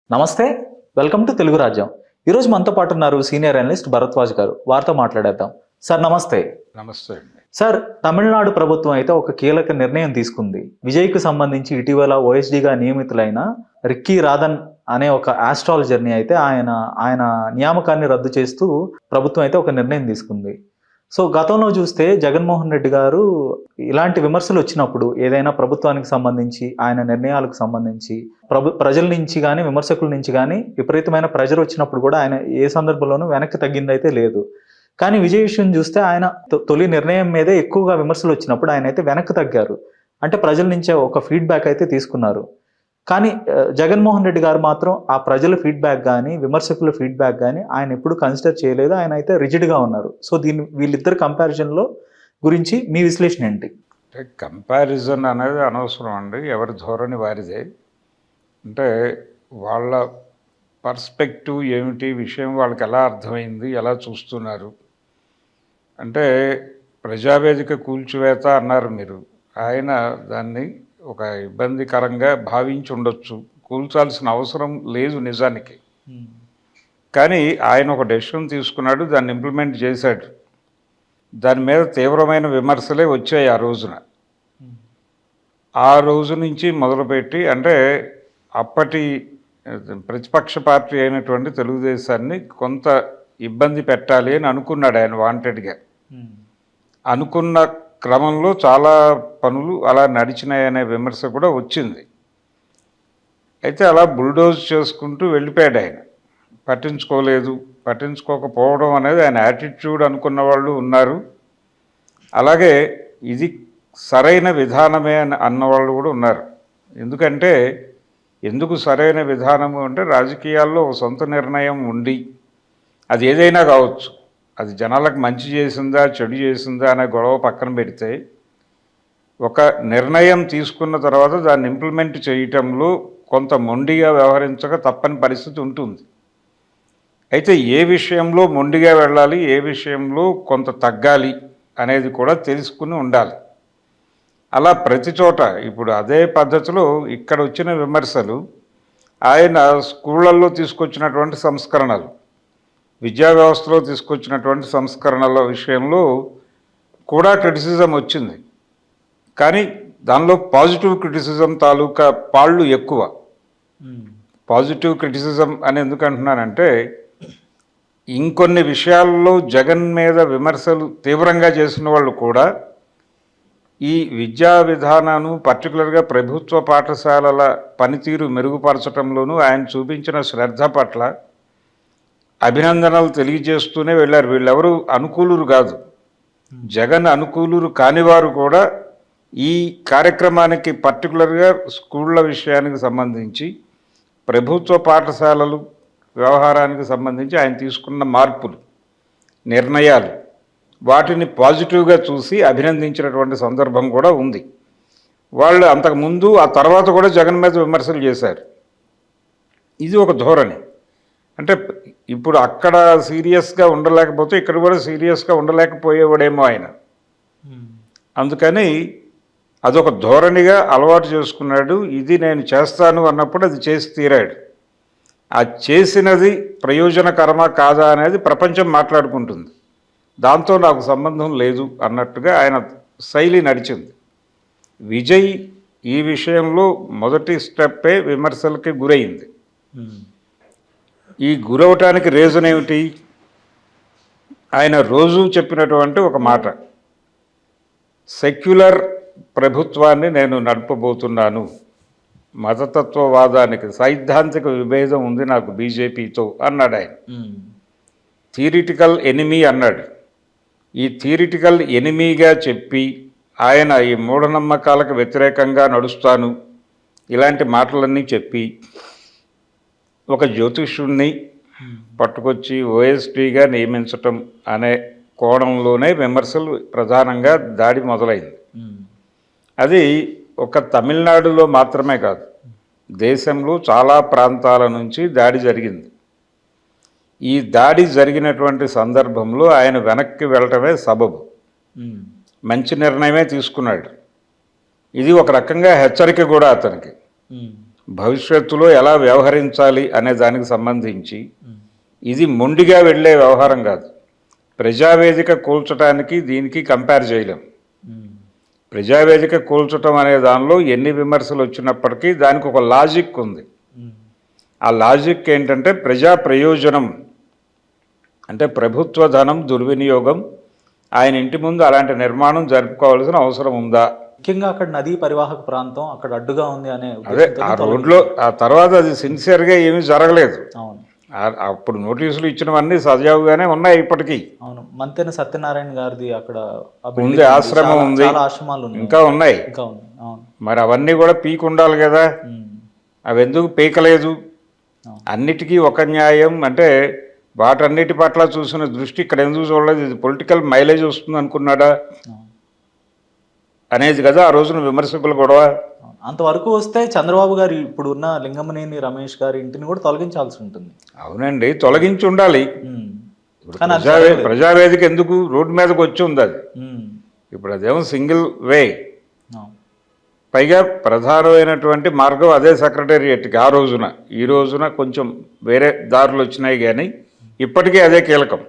నమస్తే, welcome to Telugu రాజ్యం. ఈరోజు మనతో పాటు ఉన్నారు సీనియర్ అనలిస్ట్ భరద్వాజ్ గారు. వారితో మాట్లాడేద్దాం. సార్ నమస్తే. నమస్తే అండి. సార్, తమిళనాడు ప్రభుత్వం అయితే ఒక కీలక నిర్ణయం తీసుకుంది. విజయ్కు సంబంధించి ఇటీవల ఓఎస్డీగా నియమితులైన రిక్కీ రాధన్ అనే ఒక ఆస్ట్రాలజర్ని అయితే ఆయన నియామకాన్ని రద్దు చేస్తూ ప్రభుత్వం అయితే ఒక నిర్ణయం తీసుకుంది. సో గతంలో చూస్తే జగన్మోహన్ రెడ్డి గారు ఇలాంటి విమర్శలు వచ్చినప్పుడు ఏదైనా ప్రభుత్వానికి సంబంధించి ఆయన నిర్ణయాలకు సంబంధించి ప్రజల నుంచి కానీ విమర్శకుల నుంచి కానీ విపరీతమైన ప్రెజర్ వచ్చినప్పుడు కూడా ఆయన ఏ సందర్భంలోనూ వెనక్కి తగ్గిందైతే లేదు. కానీ విజయ్ విషయం చూస్తే ఆయన తొలి నిర్ణయం మీదే ఎక్కువగా విమర్శలు వచ్చినప్పుడు ఆయన అయితే వెనక్కి తగ్గారు. అంటే ప్రజల నుంచే ఒక ఫీడ్బ్యాక్ అయితే తీసుకున్నారు. కానీ జగన్మోహన్ రెడ్డి గారు మాత్రం ఆ ప్రజల ఫీడ్బ్యాక్ కానీ విమర్శకుల ఫీడ్బ్యాక్ కానీ ఆయన ఎప్పుడు కన్సిడర్ చేయలేదు. ఆయన అయితే రిజిడ్గా ఉన్నారు. సో వీళ్ళిద్దరు కంపారిజన్లో గురించి మీ విశ్లేషణ ఏంటి? కంపారిజన్ అనేది అనవసరం అండి. ఎవరి ధోరణి వారిదే. అంటే వాళ్ళ పర్స్పెక్టివ్ ఏమిటి, విషయం వాళ్ళకి ఎలా అర్థమైంది, ఎలా చూస్తున్నారు. అంటే ప్రజావేదిక కూల్చివేత అన్నారు మీరు. ఆయన దాన్ని ఒక ఇబ్బందికరంగా భావించి ఉండొచ్చు. కూల్చాల్సిన అవసరం లేదు నిజానికి. కానీ ఆయన ఒక డెసిషన్ తీసుకున్నాడు, దాన్ని ఇంప్లిమెంట్ చేశాడు. దాని మీద తీవ్రమైన విమర్శలే వచ్చాయి ఆ రోజున. ఆ రోజు నుంచి మొదలుపెట్టి అంటే అప్పటి ప్రతిపక్ష పార్టీ అయినటువంటి తెలుగుదేశాన్ని కొంత ఇబ్బంది పెట్టాలి అని అనుకున్నాడు ఆయన వాంటెడ్గా. అనుకున్న క్రమంలో చాలా పనులు అలా నడిచినాయనే విమర్శ కూడా వచ్చింది. అయితే అలా బుల్డోజ్ చేసుకుంటూ వెళ్ళిపోయాడు ఆయన. పట్టించుకోకపోవడం అనేది ఆయన యాటిట్యూడ్ అనుకున్న వాళ్ళు ఉన్నారు. అలాగే ఇది సరైన విధానమే అని అన్నవాళ్ళు కూడా ఉన్నారు. ఎందుకు సరైన విధానము అంటే రాజకీయాల్లో ఒక సొంత నిర్ణయం ఉండి అది ఏదైనా కావచ్చు, అది జనాలకు మంచి చేసిందా చెడు చేసిందా అనే గొడవ పక్కన పెడితే ఒక నిర్ణయం తీసుకున్న తర్వాత దాన్ని ఇంప్లిమెంట్ చేయటంలో కొంత మొండిగా వ్యవహరించక తప్పని పరిస్థితి ఉంటుంది. అయితే ఏ విషయంలో మొండిగా వెళ్ళాలి, ఏ విషయంలో కొంత తగ్గాలి అనేది కూడా తెలుసుకుని ఉండాలి. అలా ప్రతి చోట ఇప్పుడు అదే పద్ధతిలో ఇక్కడ వచ్చిన విమర్శలు ఆయన స్కూళ్ళల్లో తీసుకొచ్చినటువంటి సంస్కరణలు, విద్యా వ్యవస్థలో తీసుకొచ్చినటువంటి సంస్కరణల విషయంలో కూడా క్రిటిసిజం వచ్చింది. కానీ దానిలో పాజిటివ్ క్రిటిసిజం తాలూకా పాళ్ళు ఎక్కువ. పాజిటివ్ క్రిటిసిజం అని ఎందుకు అంటున్నానంటే ఇంకొన్ని విషయాల్లో జగన్ మీద విమర్శలు తీవ్రంగా చేసిన వాళ్ళు కూడా ఈ విద్యా విధానాన్ని పర్టికులర్గా ప్రభుత్వ పాఠశాలల పనితీరు మెరుగుపరచడంలోనూ ఆయన చూపించిన శ్రద్ధ పట్ల అభినందనలు తెలియజేస్తూనే వెళ్ళారు. వీళ్ళెవరు అనుకూలురు కాదు. జగన్ అనుకూలురు కానివారు కూడా ఈ కార్యక్రమానికి పర్టికులర్గా స్కూళ్ళ విషయానికి సంబంధించి ప్రభుత్వ పాఠశాలలు వ్యవహారానికి సంబంధించి ఆయన తీసుకున్న మార్పులు, నిర్ణయాలు వాటిని పాజిటివ్గా చూసి అభినందించినటువంటి సందర్భం కూడా ఉంది. వాళ్ళు అంతకుముందు ఆ తర్వాత కూడా జగన్ మీద విమర్శలు చేశారు. ఇది ఒక ధోరణి. అంటే ఇప్పుడు అక్కడ సీరియస్గా ఉండలేకపోతే ఇక్కడ కూడా సీరియస్గా ఉండలేకపోయేవాడేమో ఆయన. అందుకని అదొక ధోరణిగా అలవాటు చేసుకున్నాడు. ఇది నేను చేస్తాను అన్నప్పుడు అది చేసి తీరాడు. ఆ చేసినది ప్రయోజనకరమా కాదా అనేది ప్రపంచం మాట్లాడుకుంటుంది. దాంతో నాకు సంబంధం లేదు అన్నట్టుగా ఆయన శైలి నడిచింది. విజయ్ ఈ విషయంలో మొదటి స్టెప్పే విమర్శలకి గురైంది. ఈ గురవటానికి రీజన్ ఏమిటి? ఆయన రోజు చెప్పినటువంటి ఒక మాట, సెక్యులర్ ప్రభుత్వాన్ని నేను నడపబోతున్నాను, మతతత్వవాదానికి సైద్ధాంతిక విభేదం ఉంది నాకు బీజేపీతో అన్నాడు ఆయన. థియరిటికల్ ఎనిమీ అన్నాడు. ఈ థియరిటికల్ ఎనిమీగా చెప్పి ఆయన ఈ మూఢనమ్మకాలకు వ్యతిరేకంగా నడుస్తాను ఇలాంటి మాటలన్నీ చెప్పి ఒక జ్యోతిష్యుడిని పట్టుకొచ్చి ఓఎస్డీగా నియమించటం అనే కోణంలోనే విమర్శలు ప్రధానంగా దాడి మొదలైంది. అది ఒక తమిళనాడులో మాత్రమే కాదు, దేశంలో చాలా ప్రాంతాల నుంచి దాడి జరిగింది. ఈ దాడి జరిగినటువంటి సందర్భంలో ఆయన వెనక్కి వెళ్ళటమే సబబు. మంచి నిర్ణయమే తీసుకున్నాడు. ఇది ఒక రకంగా హెచ్చరిక కూడా అతనికి. భవిష్యత్తులో ఎలా వ్యవహరించాలి అనే దానికి సంబంధించి ఇది మొండిగా వెళ్ళే వ్యవహారం కాదు. ప్రజావేదిక కూల్చడానికి దీనికి కంపేర్ చేయలేం. ప్రజావేదిక కూల్చటం అనే దానిలో ఎన్ని విమర్శలు వచ్చినప్పటికీ దానికి ఒక లాజిక్ ఉంది. ఆ లాజిక్ ఏంటంటే ప్రజా ప్రయోజనం, అంటే ప్రభుత్వ ధనం దుర్వినియోగం, ఆయన ఇంటి ముందు అలాంటి నిర్మాణం జరుపుకోవాల్సిన అవసరం ఉందా, ముఖ్యంగా అక్కడ నదీ పరివాహక ప్రాంతం అక్కడ అడ్డుగా ఉంది అనే అదే ఆ రోడ్లో. ఆ తర్వాత అది సిన్సియర్గా ఏమీ జరగలేదు. అవును, అప్పుడు నోటీసులు ఇచ్చినవన్నీ సజావుగానే ఉన్నాయి ఇప్పటికీ. అవును. మంతెన సత్యనారాయణ గారిది అక్కడ ఉంది, ఆశ్రమం ఉంది, చాలా ఆశ్రమాలు ఉన్నాయి, ఇంకా ఉన్నాయి. ఇంకా ఉంది. అవును, మరి అవన్నీ కూడా పీక్ ఉండాలి కదా, అవి ఎందుకు పీకలేదు? అన్నిటికీ ఒక న్యాయం అంటే వాటన్నిటి పట్ల చూసిన దృష్టి ఇక్కడ ఎందుకు చూడలేదు? ఇది పొలిటికల్ మైలేజ్ వస్తుంది అనుకున్నాడా అనేది కదా ఆ రోజున విమర్శకులు గొడవ. అంతవరకు వస్తే చంద్రబాబు గారు ఇప్పుడు ఉన్న లింగమనేని రమేష్ గారి ఇంటిని కూడా తొలగించాల్సి ఉంటుంది. అవునండి, తొలగించి ఉండాలి. ప్రజావేదిక ఎందుకు రోడ్డు మీదకి వచ్చి ఉంది అది. ఇప్పుడు అదేమో సింగిల్ వే, పైగా ప్రధానమైనటువంటి మార్గం అదే సెక్రటేరియట్కి ఆ రోజున. ఈ రోజున కొంచెం వేరే దారులు వచ్చినాయి కానీ ఇప్పటికీ అదే కీలకం.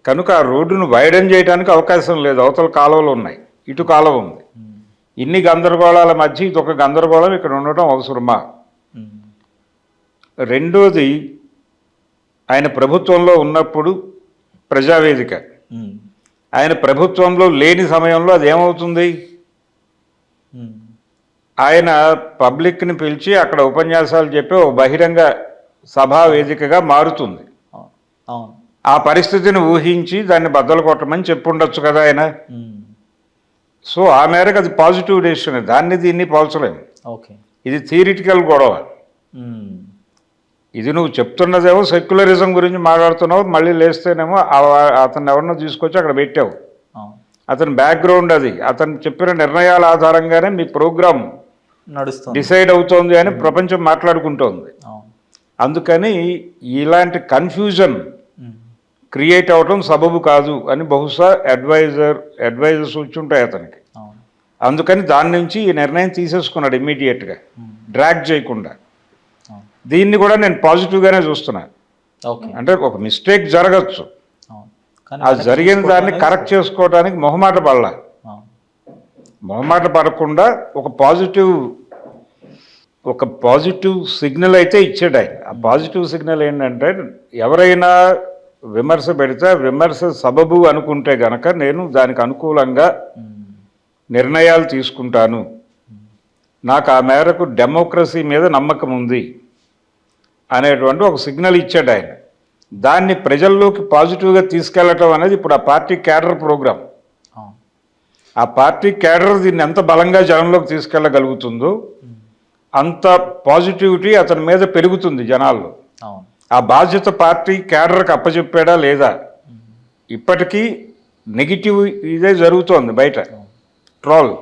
కనుక ఆ రోడ్డును వైడన్ చేయడానికి అవకాశం లేదు. అవతల కాలువలు ఉన్నాయి, ఇటు కాలువ ఉంది. ఇన్ని గందరగోళాల మధ్య ఇది ఒక గందరగోళం ఇక్కడ ఉండటం అవసరమా? రెండోది, ఆయన ప్రభుత్వంలో ఉన్నప్పుడు ప్రజావేదిక, ఆయన ప్రభుత్వంలో లేని సమయంలో అది ఏమవుతుంది? ఆయన పబ్లిక్ని పిలిచి అక్కడ ఉపన్యాసాలు చెప్పి ఒక బహిరంగ సభా వేదికగా మారుతుంది. ఆ పరిస్థితిని ఊహించి దాన్ని బద్దలు కొట్టమని చెప్పుండొచ్చు కదా ఆయన. సో ఆ మేరకు అది పాజిటివ్ డెసిషన్. దాన్ని దీన్ని పోల్చలేము. ఇది థియరిటికల్ గొడవ. ఇది నువ్వు చెప్తున్నదేమో సెక్యులరిజం గురించి మాట్లాడుతున్నావు, మళ్ళీ లేస్తేనేమో అతను ఎవరినో తీసుకొచ్చి అక్కడ పెట్టావు. అతని బ్యాక్గ్రౌండ్ అది, అతను చెప్పిన నిర్ణయాల ఆధారంగానే మీ ప్రోగ్రామ్ డిసైడ్ అవుతోంది అని ప్రపంచం మాట్లాడుకుంటోంది. అందుకని ఇలాంటి కన్ఫ్యూజన్ క్రియేట్ అవ్వటం సబబు కాదు అని బహుశా అడ్వైజర్స్ వచ్చి ఉంటాయి అతనికి. అందుకని దాని నుంచి ఈ నిర్ణయం తీసేసుకున్నాడు ఇమ్మీడియట్గా, డ్రాగ్ చేయకుండా. దీన్ని కూడా నేను పాజిటివ్గానే చూస్తున్నాను. అంటే ఒక మిస్టేక్ జరగచ్చు, ఆ జరిగిన దాన్ని కరెక్ట్ చేసుకోవడానికి మొహమాట పడాల. మొహమాట పడకుండా ఒక పాజిటివ్ సిగ్నల్ అయితే ఇచ్చాడు ఆయన. ఆ పాజిటివ్ సిగ్నల్ ఏంటంటే ఎవరైనా విమర్శ పెడితే విమర్శ సబబు అనుకుంటే గనక నేను దానికి అనుకూలంగా నిర్ణయాలు తీసుకుంటాను, నాకు ఆ మేరకు డెమోక్రసీ మీద నమ్మకం ఉంది అనేటువంటి ఒక సిగ్నల్ ఇచ్చాడు ఆయన. దాన్ని ప్రజల్లోకి పాజిటివ్గా తీసుకెళ్లటం అనేది ఇప్పుడు ఆ పార్టీ క్యాడర్ ప్రోగ్రాం. ఆ పార్టీ క్యాడర్ దీన్ని ఎంత బలంగా జనంలోకి తీసుకెళ్ళగలుగుతుందో అంత పాజిటివిటీ అతని మీద పెరుగుతుంది జనాల్లో. ఆ బాధ్యత పార్టీ క్యాడర్కి అప్పచెప్పాడా లేదా? ఇప్పటికీ నెగిటివ్ ఇదే జరుగుతోంది బయట, ట్రోల్.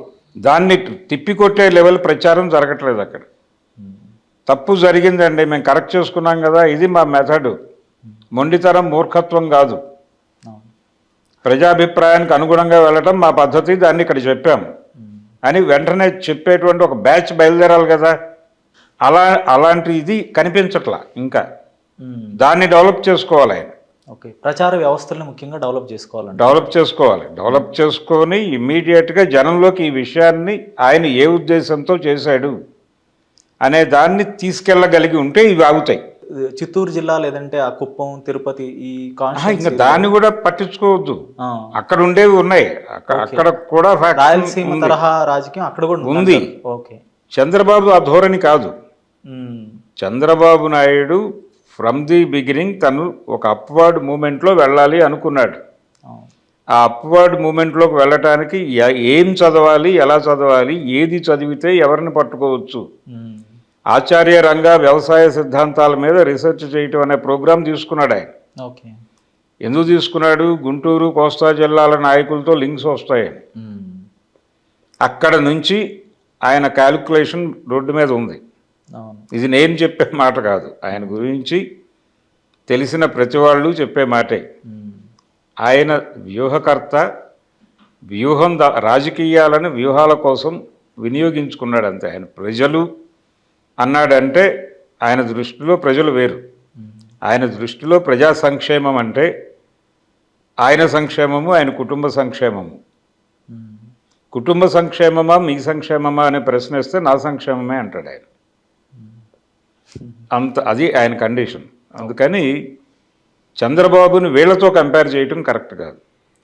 దాన్ని తిప్పికొట్టే లెవెల్ ప్రచారం జరగట్లేదు అక్కడ. తప్పు జరిగిందండి, మేము కరెక్ట్ చేసుకున్నాం కదా, ఇది మా మెథడ్. మొండితనం, మూర్ఖత్వం కాదు. ప్రజాభిప్రాయానికి అనుగుణంగా వెళ్ళటం మా పద్ధతి, దాన్ని ఇక్కడ చెప్పాము అని వెంటనే చెప్పేటువంటి ఒక బ్యాచ్ బయలుదేరాలి కదా. అలాంటి ఇది కనిపించట్లా. ఇంకా దాన్ని డెవలప్ చేసుకోవాలి ఆయన. ప్రచార వ్యవస్థలను ముఖ్యంగా డెవలప్ చేసుకోవాలి. డెవలప్ చేసుకొని ఇమ్మీడియట్గా జనంలోకి ఈ విషయాన్ని ఆయన ఏ ఉద్దేశంతో చేశాడు అనే దాన్ని తీసుకెళ్ళగలిగి ఉంటే ఇవి ఆగుతాయి. చిత్తూరు జిల్లా లేదంటే ఆ కుప్పం, తిరుపతి, ఈ ఇంకా దాన్ని కూడా పట్టించుకోవద్దు. అక్కడ ఉండేవి ఉన్నాయి, అక్కడ కూడా రాయలసీమ తరహా రాజకీయం అక్కడ కూడా ఉంది. చంద్రబాబు ఆ ధోరణి కాదు. Chandrababu Naidu from the beginning తను ఒక అప్వర్డ్ మూమెంట్లో వెళ్ళాలి అనుకున్నాడు. ఆ అప్వర్డ్ మూమెంట్లోకి వెళ్ళటానికి ఏం చదవాలి, ఎలా చదవాలి, ఏది చదివితే ఎవరిని పట్టుకోవచ్చు, ఆచార్య రంగ వ్యవసాయ సిద్ధాంతాల మీద రీసెర్చ్ చేయటం అనే ప్రోగ్రాం తీసుకున్నాడు ఆయన. ఎందుకు తీసుకున్నాడు? గుంటూరు, కోస్తా జిల్లాల నాయకులతో లింక్స్ వస్తాయని. అక్కడ నుంచి ఆయన క్యాలిక్యులేషన్ రోడ్డు మీద ఉంది. ఇది నేను చెప్పే మాట కాదు, ఆయన గురించి తెలిసిన ప్రతి వాళ్ళు చెప్పే మాటే. ఆయన వ్యూహకర్త, రాజకీయాలను వ్యూహాల కోసం వినియోగించుకున్నాడు అంతే. ఆయన ప్రజలు అన్నాడంటే ఆయన దృష్టిలో ప్రజలు వేరు. ఆయన దృష్టిలో ప్రజా సంక్షేమం అంటే ఆయన సంక్షేమము, ఆయన కుటుంబ సంక్షేమము. కుటుంబ సంక్షేమమా మీ సంక్షేమమా అనే ప్రశ్న వేస్తే నా సంక్షేమమే అంటాడు ఆయన. అంత అది ఆయన కండిషన్. అందుకని చంద్రబాబుని వీళ్ళతో కంపేర్ చేయటం కరెక్ట్ కాదు.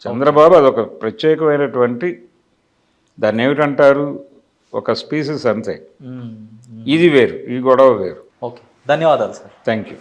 చంద్రబాబు అదొక ప్రత్యేకమైనటువంటి, దాన్ని ఏమిటంటారు, ఒక స్పీసీస్ అంతే. ఇది వేరు, ఈ గొడవ వేరు. ఓకే, ధన్యవాదాలు సార్. Thank you.